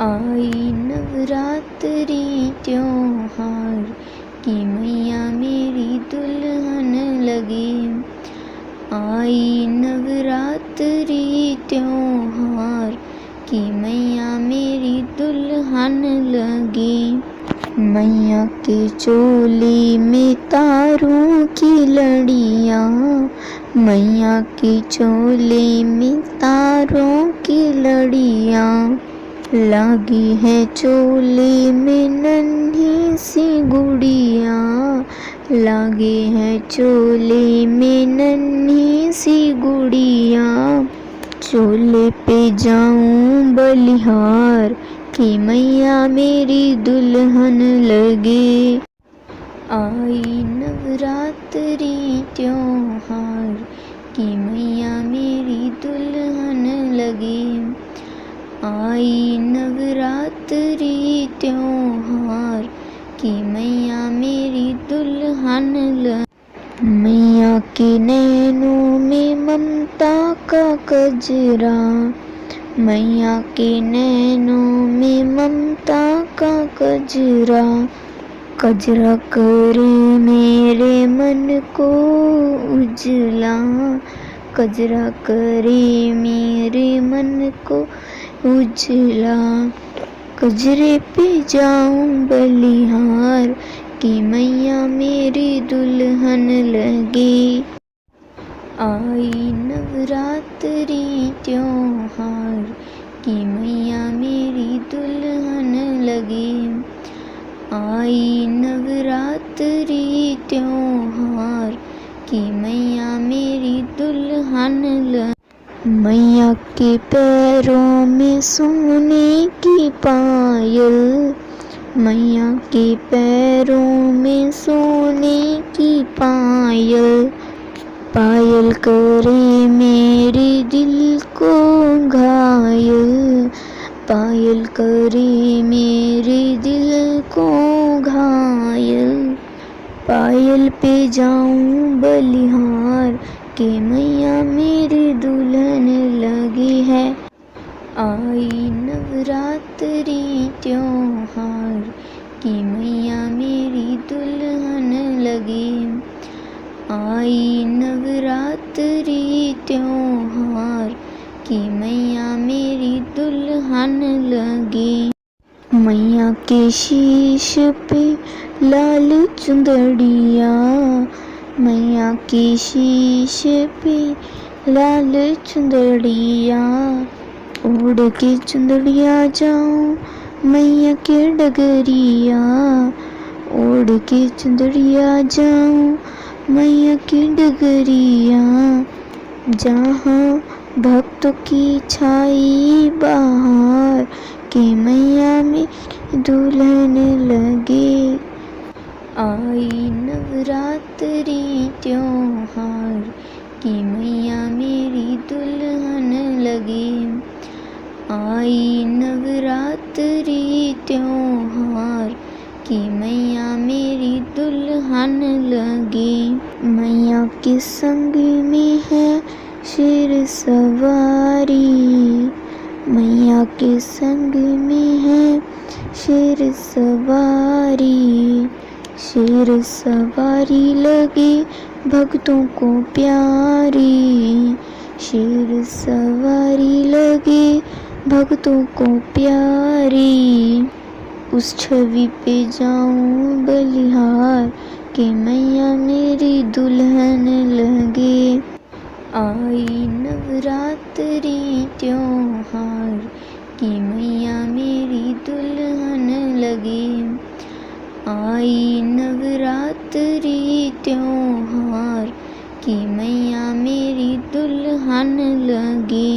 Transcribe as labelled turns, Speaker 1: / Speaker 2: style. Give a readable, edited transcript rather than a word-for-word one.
Speaker 1: आई नवरात्रि त्योहार की मैया मेरी दुल्हन लगी। आई नवरात्रि त्योहार की मैया मेरी दुल्हन लगी। मैया के चोले में तारों की लड़ियाँ, मैया के चोले में तारों की लड़ियाँ, लागी है चोले में नन्ही सी गुड़िया, लागे है चोले में नन्ही सी गुड़िया। चोले पे जाऊं बलिहार कि मैया मेरी दुल्हन लगे। आई नवरात्रि त्योहार कि मैया मेरी दुल्हन लगे। आई नवरात्रि त्योहार कि मैया मेरी दुल्हन लगे। मैया के नैनों में ममता का कजरा, मैया के नैनों में ममता का कजरा, कजरा करे मेरे मन को उजला, कजरा करे मेरे मन को उजला। कजरे पे जाऊं बलिहार कि मैया मेरी दुल्हन लगे। आई नवरात्रि त्योहार कि मैया मेरी दुल्हन लगे। आई नवरात्रि त्योहार कि मैया मेरी दुल्हन लगे। मैया के पैरों में सोने की पायल, मैया के पैरों में सोने की पायल, पायल करे मेरे दिल को घायल, पायल करे मेरे दिल को घायल। पायल पे जाऊं बलिहार कि मैया मेरी दुल्हन लगी है। आई नवरात्रि त्योहार कि मैया मेरी दुल्हन लगी। आई नवरात्रि त्योहार कि मैया मेरी दुल्हन लगी। मैया के शीश पे लाल चुंदड़िया, मैया के शीश पे लाल चुंदड़िया, ओढ़ के चुंदड़िया जाऊं मैया के डगरिया, ओढ़ के चुंदड़िया जाऊं मैया की डगरिया। जहाँ भक्तों की छाई बहार कि मैया में दुल्हन लगे। आई नवरात्रि त्योहार कि मैया मेरी दुल्हन लगे। आई नवरात्रि त्योहार कि मैया मेरी दुल्हन लगे। मैया के संग में है शेर सवारी, मैया के संग में है शेर सवारी, शेर सवारी लगे भक्तों को प्यारी, शेर सवारी लगे भक्तों को प्यारी। उस छवि पे जाऊं बलिहार कि मैया मेरी दुल्हन लगे। आई नवरात्रि त्योहार कि मैया मेरी दुल्हन लगे। आई नवरात्रि त्योहार कि मैया मेरी दुल्हन लगे।